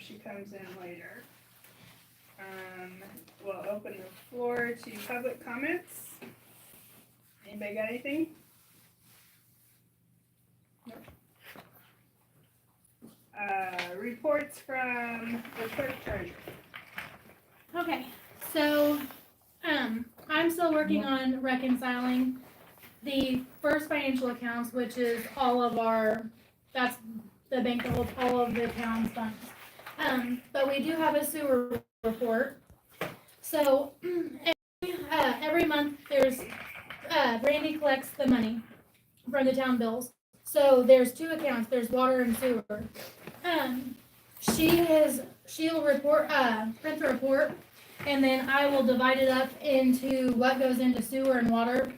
she comes in later. We'll open the floor to public comments. Anybody got anything? Nope. Reports from the clerk treasurer. Okay, so, I'm still working on reconciling the first financial accounts, which is all of that's the bank that holds all of the town's funds. But we do have a sewer report. So, every month there's, Brandy collects the money from the town bills. So there's two accounts, there's water and sewer. She'll report, print the report, and then I will divide it up into what goes into sewer and water.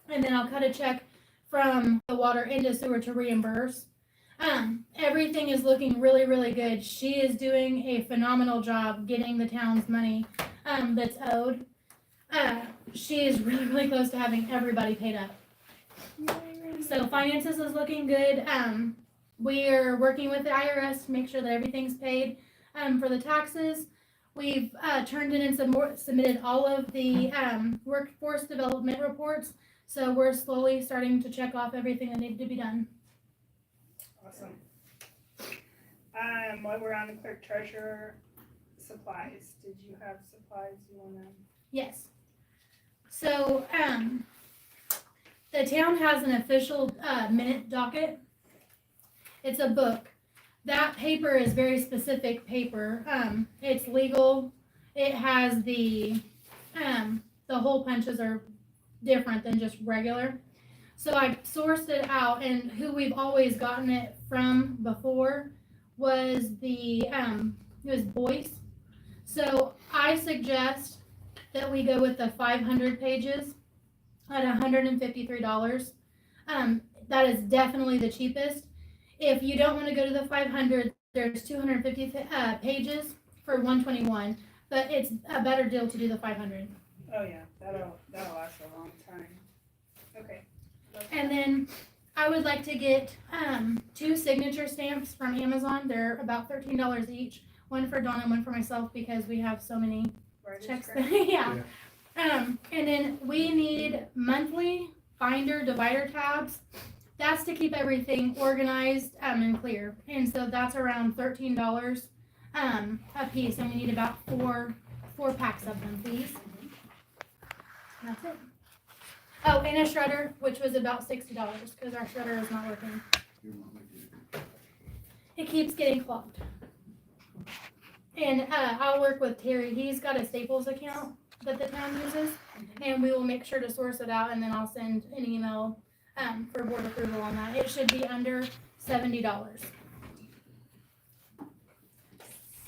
And then I'll cut a check from the water into sewer to reimburse. Everything is looking really, really good. She is doing a phenomenal job getting the town's money, that's owed. She is really, really close to having everybody paid up. So finances is looking good. We are working with the IRS to make sure that everything's paid. For the taxes, we've turned in and submitted all of the workforce development reports. So we're slowly starting to check off everything that needed to be done. Awesome. While we're on the clerk treasurer, supplies. Did you have supplies you wanna? Yes. So, the town has an official minute docket. It's a book. That paper is very specific paper. It's legal. It has the hole punches are different than just regular. So I sourced it out, and who we've always gotten it from before was it was Boyce. So I suggest that we go with the 500 pages at $153. That is definitely the cheapest. If you don't want to go to the 500, there's 250 pages for $121, but it's a better deal to do the 500. Oh yeah, that'll last a long time. Okay. And then I would like to get 2 signature stamps from Amazon. They're about $13 each. One for Donna and one for myself because we have so many checks. Yeah. And then we need monthly binder divider tabs. That's to keep everything organized and clear. And so that's around $13 a piece, and we need about four packs of them, please. That's it. Oh, and a shredder, which was about $60 because our shredder is not working. It keeps getting clogged. And I'll work with Terry. He's got a Staples account that the town uses, and we will make sure to source it out, and then I'll send an email for board approval on that. It should be under $70.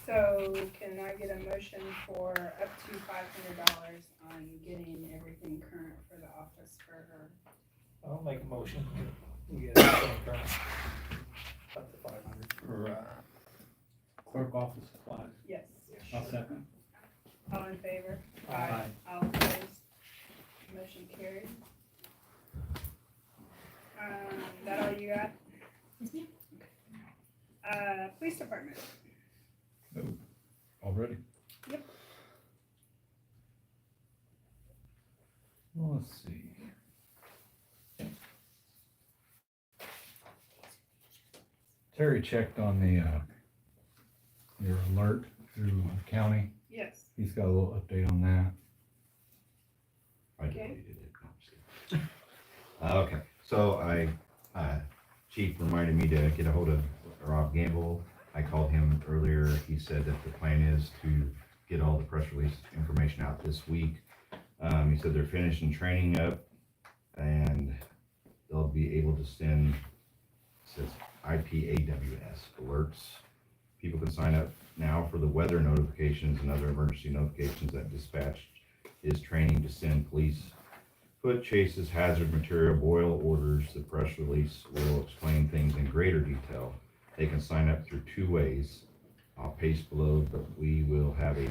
So can I get a motion for up to $500 on getting everything current for the office for her? I'll make a motion. We get everything current. Up to 500. For clerk office supplies. Yes. I'll second. All in favor? Aye. All opposed? Motion carried. That all you got? Yes, ma'am. Police department. Already? Yep. Well, let's see. Terry checked on your alert through the county. Yes. He's got a little update on that. I Okay. deleted it. Okay, so Chief reminded me to get a hold of Rob Gamble. I called him earlier. He said that the plan is to get all the press release information out this week. He said they're finishing training up and they'll be able to send, it says IPAWS alerts. People can sign up now for the weather notifications and other emergency notifications that dispatch is training to send police foot chases, hazard material, boil orders. The press release will explain things in greater detail. They can sign up through 2 ways. I'll paste below, but we will have a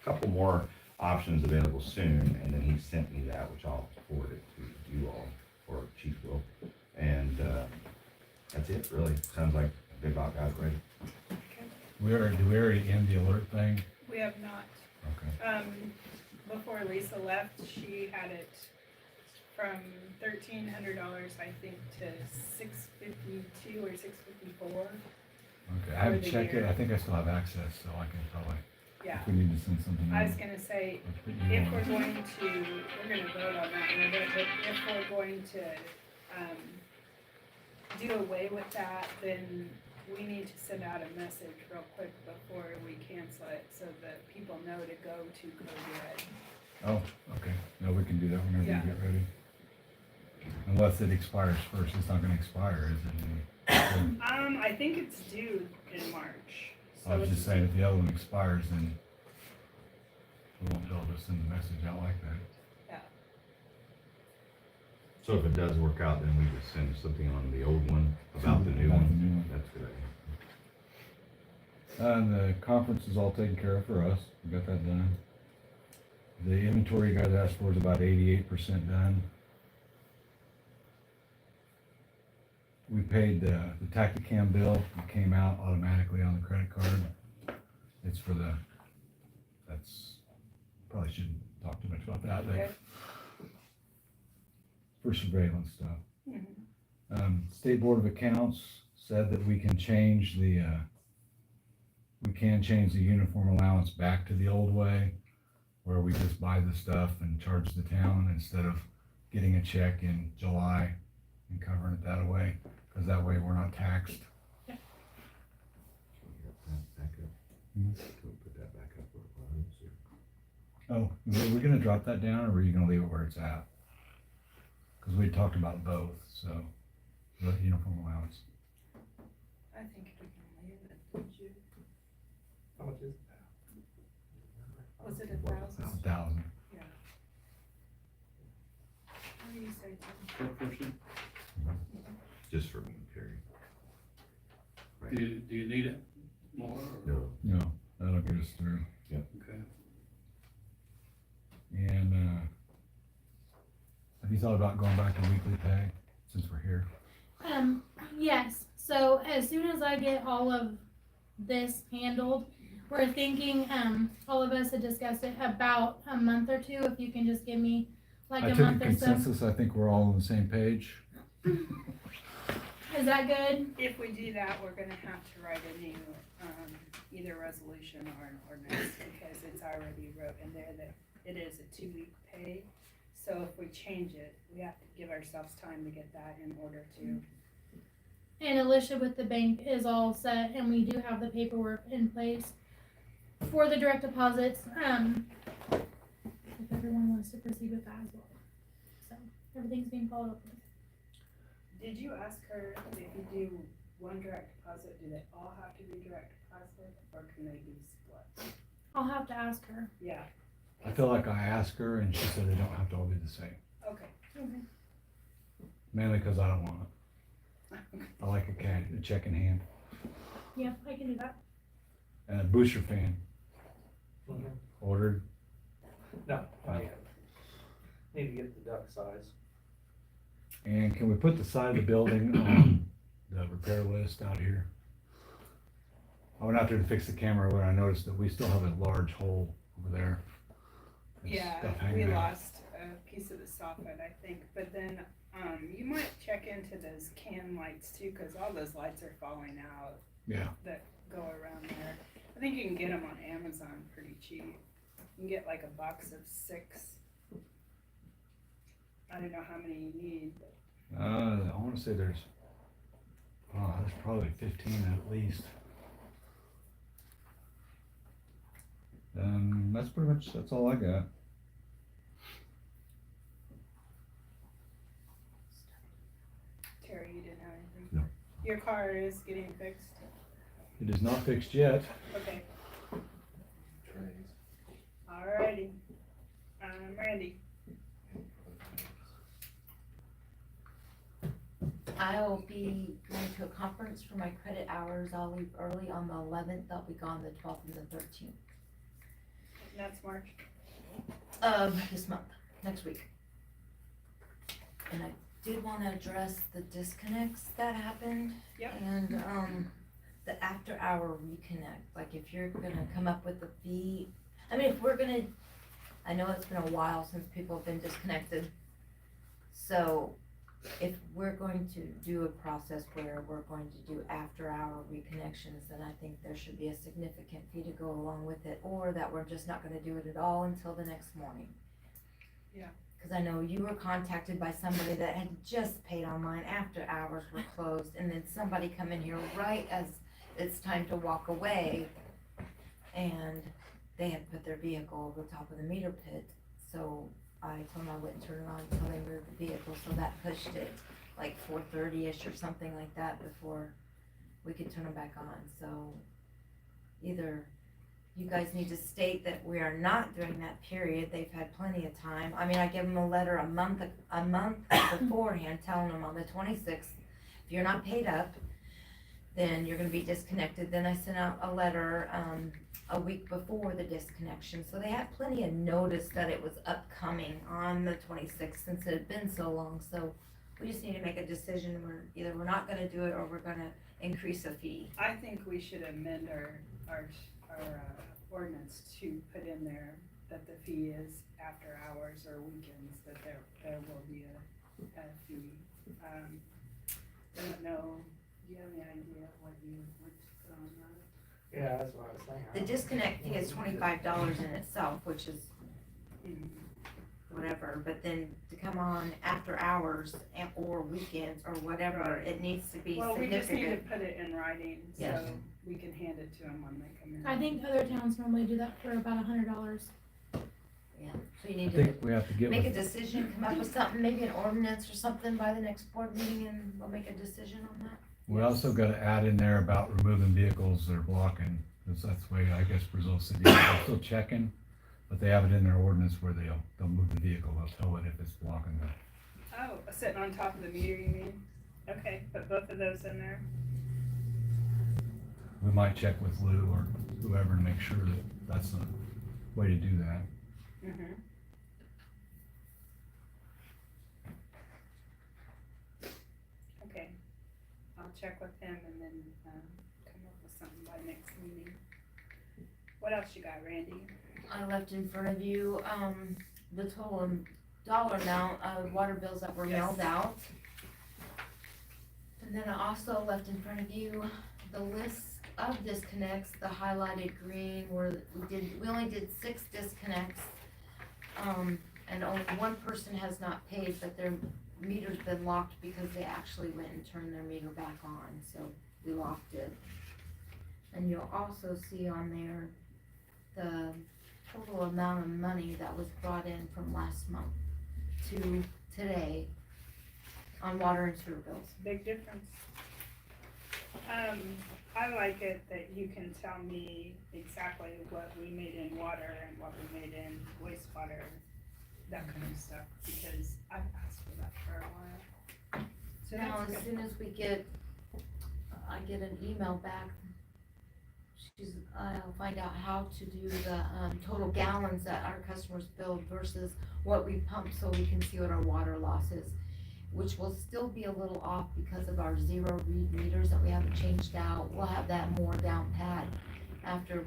couple more options available soon. And then he sent me that, which I'll forward it to you all, or Chief will. And that's it, really. Sounds like they about got it ready. Do we already end the alert thing? We have not. Okay. Before Lisa left, she had it from $1,300, I think, to $652 or $654. Okay, I haven't the checked it. year. I think I still have access, so I can probably, Yeah. if we need to send something I out. was gonna say, let's put you if on. we're going to, we're gonna vote on that in a bit, but if we're going to, do away with that, then we need to send out a message real quick before we cancel it, so that people know to go to Code Red. Oh, okay. No, we can do that whenever Yeah. you get ready. Unless it expires first. It's not gonna expire, is it? I think it's due in March. I was So just saying, if the other one expires, then we won't be able to send a message out like that. So if it does work out, then we just send something on the old one about the new About the one. new one. That's a good idea. And the conference is all taken care of for us. We got that done. The inventory you guys asked for is about 88% done. We paid the Tacticam bill. It came out automatically on the credit card. It's for that's, probably shouldn't talk too much about that, but Okay. for surveillance stuff. Mhm. State Board of Accounts said that we can change the uniform allowance back to the old way, where we just buy the stuff and charge the town instead of getting a check in July and covering it that way, because that way we're not taxed. Can we get that back up? Hmm. Can we put that back up where it was? Oh, are we gonna drop that down, or are you gonna leave it where it's at? Because we talked about both, so, the uniform allowance. I think we can leave it, did you? How much is that? Was it 1,000? 1,000. Yeah. What do you say, Tim? Just for me, Terry. Do you need it more? or- No. No, that'll get us through. Okay. And, have you thought about going back to weekly pay, since we're here? Yes, so as soon as I get all of this handled, we're thinking, all of us had discussed it about a month or two, if you can just give me like I a took a month or so. consensus, I think we're all on the same page. Is that good? If we do that, we're gonna have to write a new, either resolution or an ordinance, because it's already wrote in there that it is a 2-week pay. So if we change it, we have to give ourselves time to get that in order to. And Alicia with the bank is all set, and we do have the paperwork in place for the direct deposits, if everyone wants to proceed with that as well. So, everything's being followed up with. Did you ask her if you do one direct deposit, do they all have to be direct deposit, or can they be split? I'll have to ask her. Yeah, I feel like I asked her and she said they don't have to all be the same, okay. mainly because I don't want it. I like a check in hand. Yeah, I can do that. And a booster fan Mhm. ordered. No, not yet. Need to get the duck size. And can we put the side of the building on the repair list out here? I went out there to fix the camera where I noticed that we still have a large hole over there. There's Yeah, stuff we hanging out. lost a piece of the soffit, I think, but then, you might check into those can lights too, cause all those lights are falling out Yeah, that go around there. I think you can get them on Amazon pretty cheap. You can get like a box of 6. I don't know how many you need, but I wanna say there's probably 15 at least. That's all I got. Terry, you didn't have anything? No. Your car is getting fixed? It is not fixed yet. Okay. Alrighty. Randy. I'll be going to a conference for my credit hours. I'll leave early on the 11th. I'll be gone the 12th and the 13th That's March. of this month, next week. And I did want to address the disconnects that happened. Yep. And the after hour reconnect, like if you're gonna come up with a fee, I mean, if we're gonna, I know it's been a while since people have been disconnected. So if we're going to do a process where we're going to do after hour reconnections, then I think there should be a significant fee to go along with it, or that we're just not gonna do it at all until the next morning. Yeah. Cause I know you were contacted by somebody that had just paid online after hours were closed, and then somebody come in here right as it's time to walk away, and they had put their vehicle over the top of the meter pit, so I told them I wouldn't turn it on until they moved the vehicle, so that pushed it like 4:30ish or something like that before we could turn them back on, so either you guys need to state that we are not during that period, they've had plenty of time. I mean, I give them a letter a month beforehand, telling them on the 26th, if you're not paid up, then you're gonna be disconnected. Then I sent out a letter, a week before the disconnection, so they had plenty of notice that it was upcoming on the 26th, since it had been so long, so we just need to make a decision where either we're not gonna do it or we're gonna increase a fee. I think we should amend our ordinance to put in there that the fee is after hours or weekends, that there will be a fee. I don't know, do you have any idea what you would put on that? Yeah, that's what I was saying. The disconnect fee is $25 in itself, which is whatever, but then to come on after hours or weekends or whatever, it needs to be Well, we just need to significant. put it in writing, Yes. so we can hand it to them when they come in. I think other towns normally do that for about $100. Yeah, so you I need to think we have to get make a with, decision, come up with something, maybe an ordinance or something by the next board meeting, and we'll make a decision on that. we also gotta add in there about removing vehicles that are blocking, cause that's the way, I guess, Brazil City, they're still checking, but they have it in their ordinance where they'll move the vehicle, they'll tow it if it's blocking the. Oh, sitting on top of the meter, you mean? Okay, put both of those in there. We might check with Lou or whoever to make sure that that's the way to do that. Mm-hmm. Okay, I'll check with him and then, come up with something by next meeting. What else you got, Randy? I left in front of you, the total dollar amount of water bills that were Yes. mailed out. And then I also left in front of you the list of disconnects, the highlighted green, where we only did 6 disconnects. And only one person has not paid, but their meter's been locked because they actually went and turned their meter back on, so we locked it. And you'll also see on there the total amount of money that was brought in from last month to today on water and sewer bills. Big difference. I like it that you can tell me exactly what we made in water and what we made in wastewater, that kind of stuff, because I've asked for that for a while. So Now, that's as good. soon as I get an email back, I'll find out how to do the, total gallons that our customers billed versus what we pump, so we can see what our water loss is, which will still be a little off because of our zero read meters that we haven't changed out. We'll have that more down pat after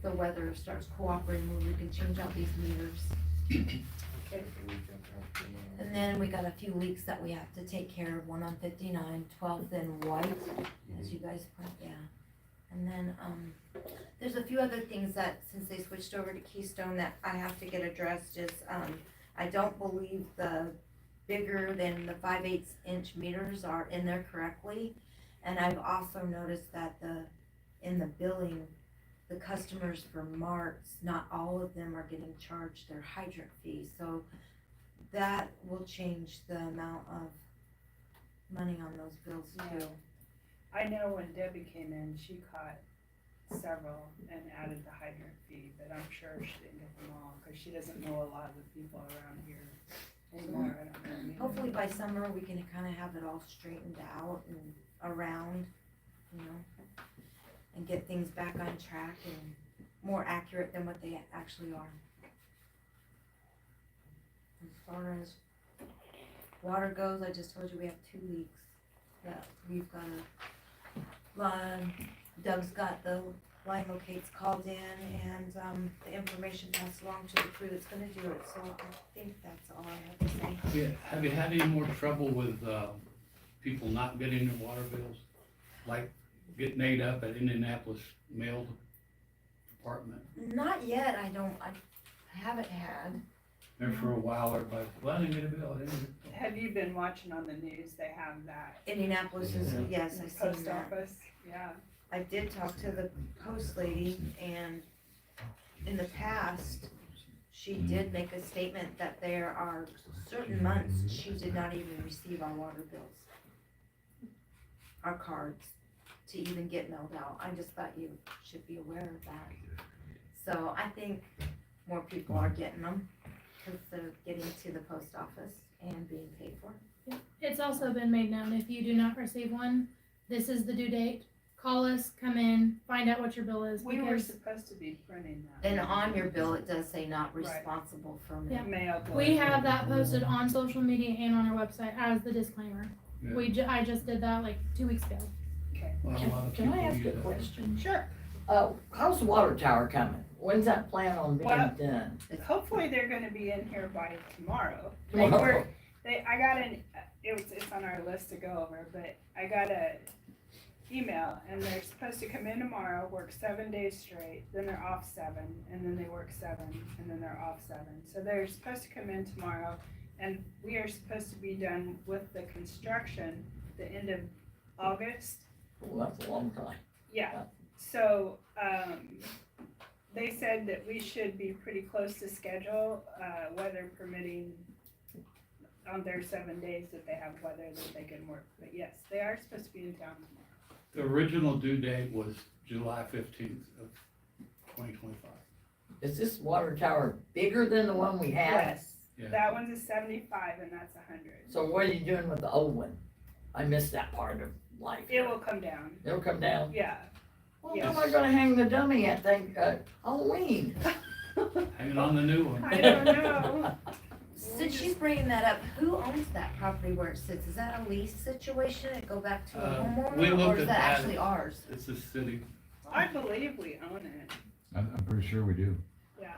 the weather starts cooperating, where we can change out these meters. Okay. And then we got a few leaks that we have to take care of, one on 59, 12th and White, as you guys put, yeah. And then, there's a few other things that, since they switched over to Keystone, that I have to get addressed, is, I don't believe the bigger than the 5/8 inch meters are in there correctly. And I've also noticed that in the billing, the customers for Marks, not all of them are getting charged their hydrant fee, so that will change the amount of money on those bills too. I know when Debbie came in, she caught several and added the hydrant fee, but I'm sure she didn't get them all, cause she doesn't know a lot of the people around here anymore, I don't know. I mean, Hopefully by summer, we can kinda have it all straightened out and around, you know, and get things back on track and more accurate than what they actually are. As far as water goes, I just told you we have 2 leaks that we've gotta Doug's got the line locates called in and, the information passed along to the crew that's gonna do it, so I think that's all I have to say. Have you had any more trouble with, people not getting their water bills? Like getting ate up at Indianapolis Mail Department? Not yet, I haven't had. There for a while, everybody, well, I didn't get a bill, I didn't get a bill. Have you been watching on the news? They have that. Indianapolis is, yes, I seen Post that. office, yeah. I did talk to the post lady, and in the past, she did make a statement that there are certain months she did not even receive our water bills, our cards, to even get mailed out. I just thought you should be aware of that. So I think more people are getting them, because they're getting to the post office and being paid for. It's also been made known, if you do not receive one, this is the due date. Call us, come in, find out what your bill is, We were because supposed to be printing that. And on your bill, it does say not responsible for Yeah. mail. Mail. we have that posted on social media and on our website as the disclaimer. Yeah. I just did that like 2 weeks ago. Well, a lot of Can I people ask use a that. question? Sure. How's the water tower coming? When's that plan on being Well- done? Hopefully they're gonna be in here by tomorrow. Tomorrow. I got it's on our list to go over, but I got a email and they're supposed to come in tomorrow, work 7 days straight, then they're off 7, and then they work 7, and then they're off 7. So they're supposed to come in tomorrow, and we are supposed to be done with the construction the end of August. Well, that's a long time. Yeah, so, they said that we should be pretty close to schedule, weather permitting on their 7 days that they have weather that they can work, but yes, they are supposed to be in town tomorrow. The original due date was July 15th of 2025. Is this water tower bigger than the one we had? Yes, Yeah. that one's a 75 and that's 100. So what are you doing with the old one? I missed that part of life. It will come down, It'll come down? yeah. Well, Yes. how am I gonna hang the dummy at Halloween? Hanging on the new one. I don't know. Since she's bringing that up, who owns that property where it sits? Is that a lease situation? It go back to a We homeowner, looked or is at that that. actually ours? It's the city. I believe we own it, I'm pretty sure we do. yeah.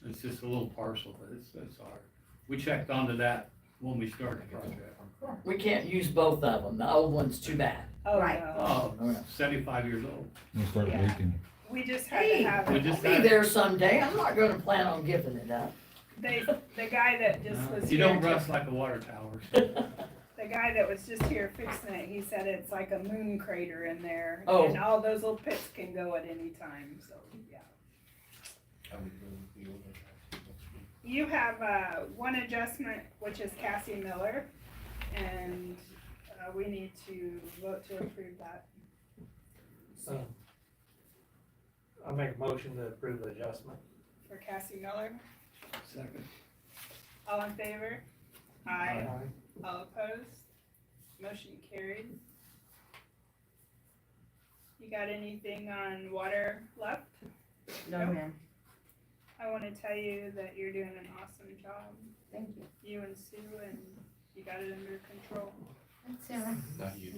It's just a little parcel, but it's ours. We checked onto that when we started the project. We can't use both of them. The old one's too bad. Oh, Right. no, Oh, 75 years old. We'll start Yeah. leaking. we just had to Hey, have we it. just I'll be there someday. I'm not gonna plan on giving it up. The guy that just was You here. don't to- rust like a water tower. So. The guy that was just here fixing it, he said it's like a moon crater in there. Oh. And all those little pits can go at any time, so, yeah. You have, one adjustment, which is Cassie Miller, and, we need to vote to approve that. I'll make a motion to approve the adjustment. For Cassie Miller, Second. all in favor? Aye. All opposed? Motion carried. You got anything on water left? No, Nope. ma'am. I wanna tell you that you're doing an awesome job, Thank you. you and Sue, and you got it under control. Thanks, Sarah. Not you,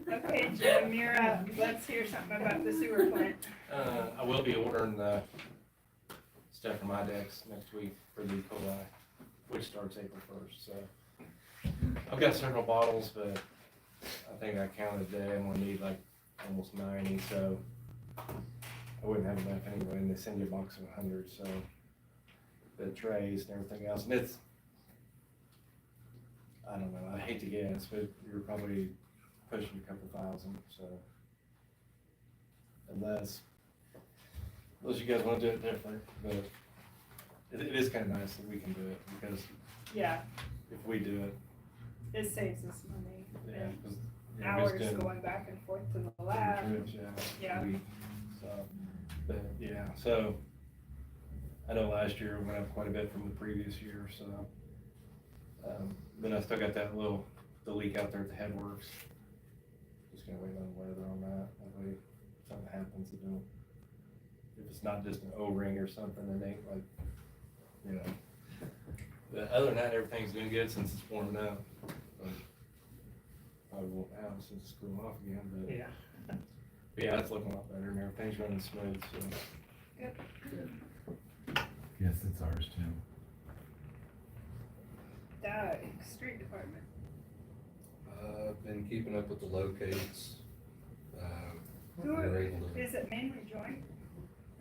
Okay, Jim, you're up. Let's hear something about the sewer plant. I will be ordering the stuff from IDEX next week for the E. coli, which starts April 1st, so. I've got several bottles, but I think I counted today, I'm gonna need like almost 90, so I wouldn't have enough anyway, and they send you a box of 100, so the trays and everything else, and it's, I don't know, I hate to guess, but you're probably pushing a couple thousand, so. Unless you guys wanna do it different, but it is kinda nice that we can do it, because Yeah, if we do it, it saves us money. yeah, And 'cause, we hours just going back and forth to the did lab. trips, Yeah. So, but, yeah, so, I know last year went up quite a bit from the previous year, so. Then I still got the leak out there at the headworks. Just gonna wait on weather on that, that way if something happens, it don't, if it's not just an O-ring or something, it ain't like, you know. But other than that, everything's been good since it's warming up. But probably won't have since it's cooling off again, but Yeah. yeah, it's looking a lot better and everything's running smooth, so. Yes, it's ours too. Doug, street department. Been keeping up with the locates. Who We're are, able to, is it mainly joint?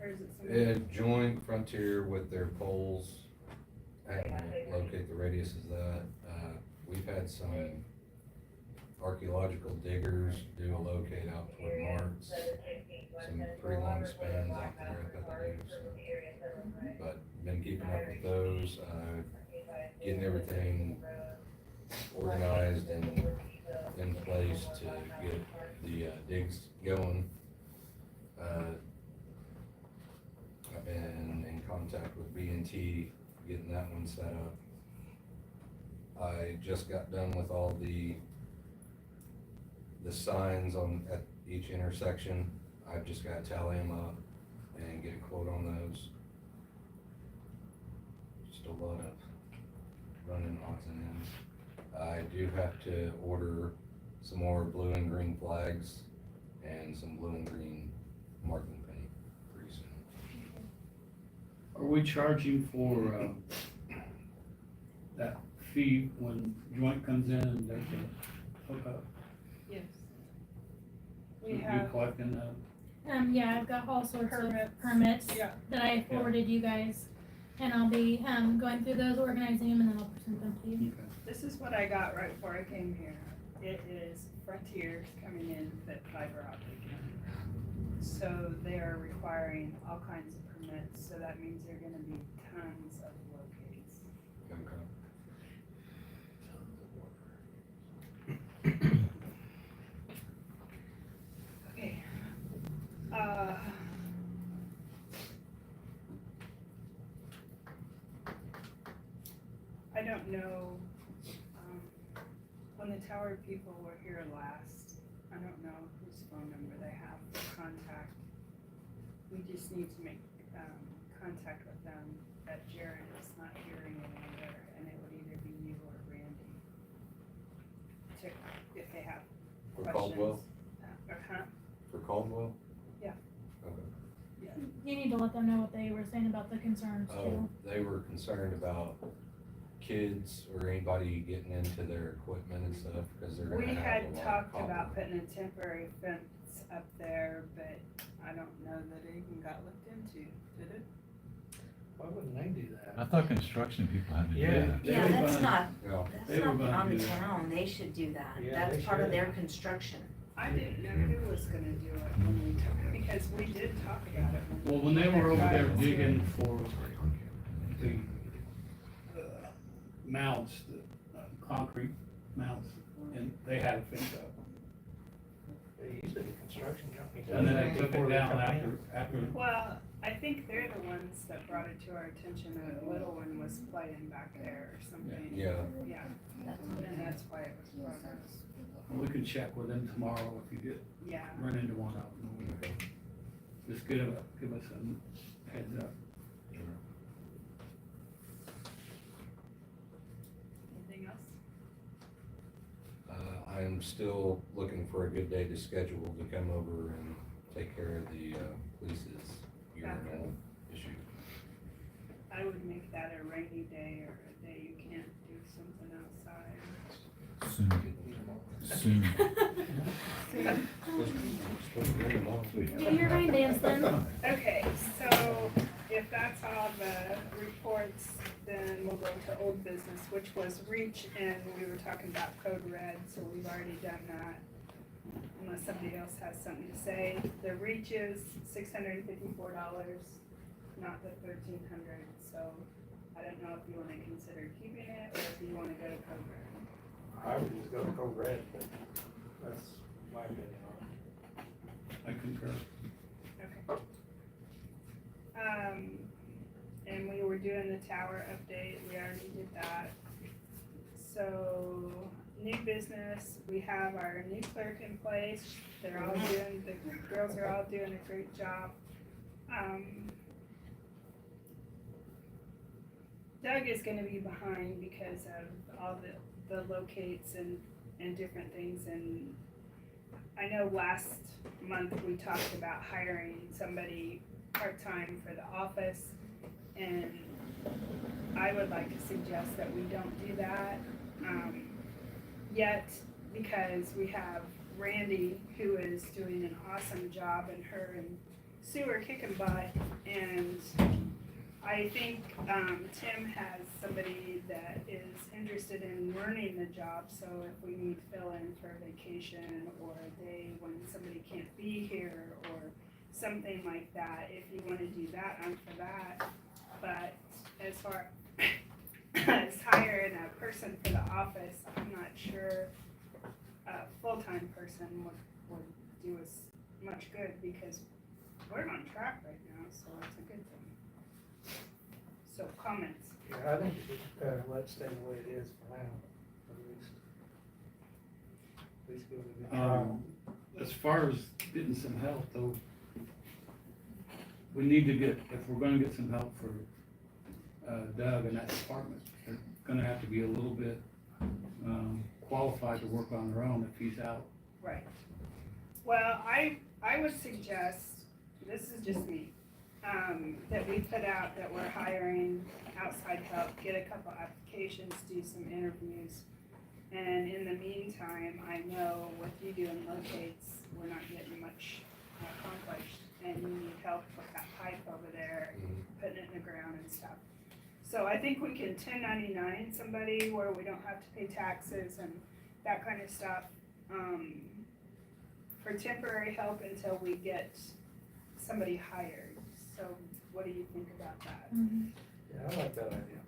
Or is it somebody? joint Frontier with their poles, and locate the radius of that. We've had some archaeological diggers do a locate out toward Marks. Some pretty long spans out there up at the news. But been keeping up with those, getting everything organized and in place to get the digs going. I've been in contact with B&T, getting that one set up. I just got done with all the signs at each intersection. I've just got to tally them up and get a quote on those. Just a lot of running odds and ends. I do have to order some more blue and green flags and some blue and green marking paint pretty soon. Are we charging for, that fee when joint comes in and there's a hookup? Yes. So We you have collecting that? Yeah, I've got all sorts of Permits. permits Yeah. that I forwarded you guys. And I'll be, going through those, organizing them, and then I'll present them to you. Okay. This is what I got right before I came here. It is Frontier coming in with fiber optic in. So they are requiring all kinds of permits, so that means there are gonna be tons of locates. Okay. I don't know, when the tower people were here last, I don't know whose phone number they have for contact. We just need to make, contact with them, that Jared is not here any longer, and it would either be you or Randy. To, if they have For questions. Caldwell? Uh-huh, For Caldwell? Yeah. Okay. You need to let them know what they were saying about the concerns Oh, too. they were concerned about kids or anybody getting into their equipment and stuff, because they're gonna we have had a lot of talked cobble. about putting a temporary fence up there, but I don't know that it even got looked into, did it? Why wouldn't they do that? I thought construction people had to do Yeah. that. They Yeah, were that's gonna- not, Yeah. that's They were not gonna on the do that. town, they should do that, Yeah, that's they part of should. their construction. I didn't know who was gonna do it when we talked, because we did talk about it. Well, when they were over there Guys here. digging for the mounts, the concrete mounts, and they had a fence up. Usually the construction company. And then they does took before it they down come in. after, Well, I think they're the ones that brought it to our attention that a little one was playing back there or something. Yeah. Yeah, and that's why it was brought up. we can check with them tomorrow if you Yeah, run into one of them. Just give us a heads up. anything else? I'm still looking for a good day to schedule to come over and take care of the police's urinal issue. I would make that a rainy day or a day you can't do something outside. Soon, soon. Do your rain dance then. Okay, so if that's all the reports, then we'll go to old business, which was reach, and we were talking about code red, so we've already done that. Unless somebody else has something to say. The reach is $654, not the $1,300, so I don't know if you wanna consider keeping it, or if you wanna go to code red. I would just go to Code Red, but that's my opinion on it. I concur. Okay. And we were doing the tower update, we already did that. So, new business, we have our new clerk in place, they're all doing, the girls are all doing a great job. Doug is gonna be behind because of all the locates and and different things. And I know last month we talked about hiring somebody part-time for the office, and I would like to suggest that we don't do that yet, because we have Randy, who is doing an awesome job, and her and Sue are kicking butt, and I think Tim has somebody that is interested in learning the job, so if we need fill-in for vacation or a day when somebody can't be here or something like that, if you wanna do that, I'm for that. But as far as hiring a person for the office, I'm not sure a full-time person would do us much good, because we're on track right now, so it's a good thing. So comments? Yeah, I think we should, let it stay the way it is for now, at least. At least give it a good trial. As far as getting some help though, we need to get, if we're gonna get some help for Doug in that department, they're gonna have to be a little bit qualified to work on their own if he's out. Right. Well, I would suggest, this is just me, that we put out that we're hiring outside help, get a couple applications, do some interviews. And in the meantime, I know with you doing locates, we're not getting much accomplished, and you need help with that pipe over there, putting it in the ground and stuff. So I think we can 1099 somebody where we don't have to pay taxes and that kind of stuff, for temporary help until we get somebody hired. So what do you think about that? Yeah, I like that idea.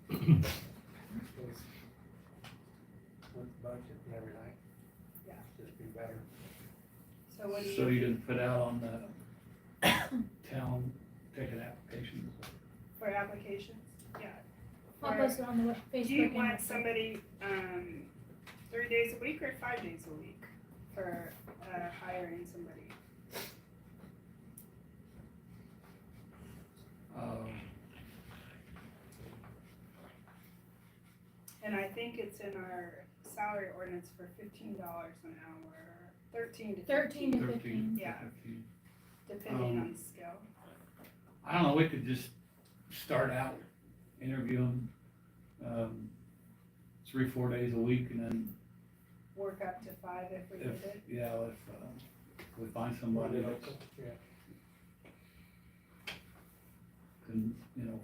Because with the budget and everything. Yeah. Just be better. So what do So you, you didn't put out on the town ticket applications? for applications? Yeah. I'll For- post it on the Facebook. Do you and want website. somebody, 3 days a week or 5 days a week for, hiring somebody? And I think it's in our salary ordinance for $15 an hour, 13 to 13 15, to 13, 15. Yeah. 15. depending on skill. I don't know, we could just start out interviewing, 3-4 days a week, and then Work up to 5 if we if, did it. if we find somebody that Yeah. can,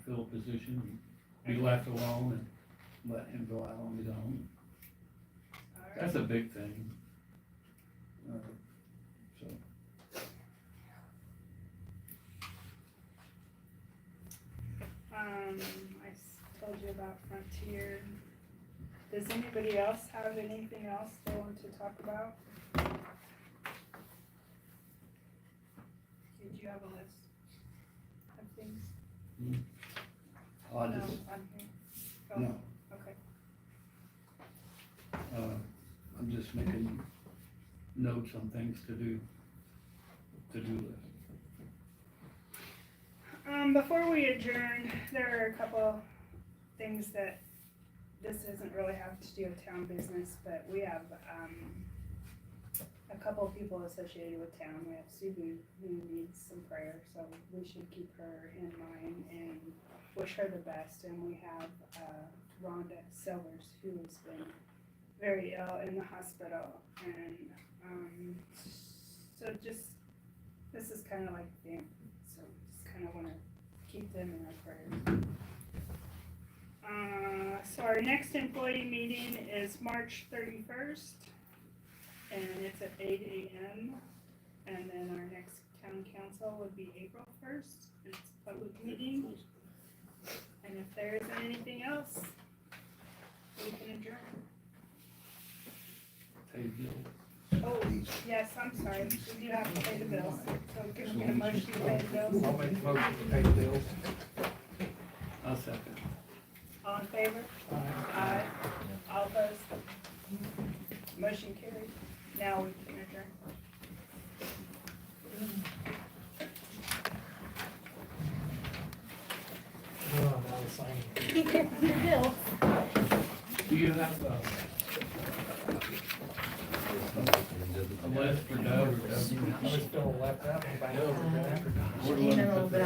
fill a position, be left alone and let him go out on his own. All right. That's a big thing. So, Told you about Frontier. Does anybody else have anything else they want to talk about? Did you have a list of things? I No, just, I'm here. Oh, no, okay. I'm just making notes on things to do list. Before we adjourn, there are a couple things that this doesn't really have to do with town business, but we have, a couple people associated with town. We have Sue who needs some prayer, so we should keep her in mind and wish her the best. And we have, Rhonda Silvers, who has been very ill in the hospital. And, so just, this is kind of like family, so just kind of want to keep them in our prayers. So our next employee meeting is March 31st, and it's at 8 a.m. And then our next town council would be April 1st, and it's a public meeting. And if there isn't anything else, we can adjourn. Pay bills. Oh, yes, I'm sorry, we do have to pay the bills, so can we get a motion to pay the bills? I'll make the motion to pay the bills. I'll second. All in favor? Aye. All opposed? Motion carried. Now we can adjourn. Oh, now it's signing. Your bill. Do you you have a list for Doug or Doug? I was still left out. Email, but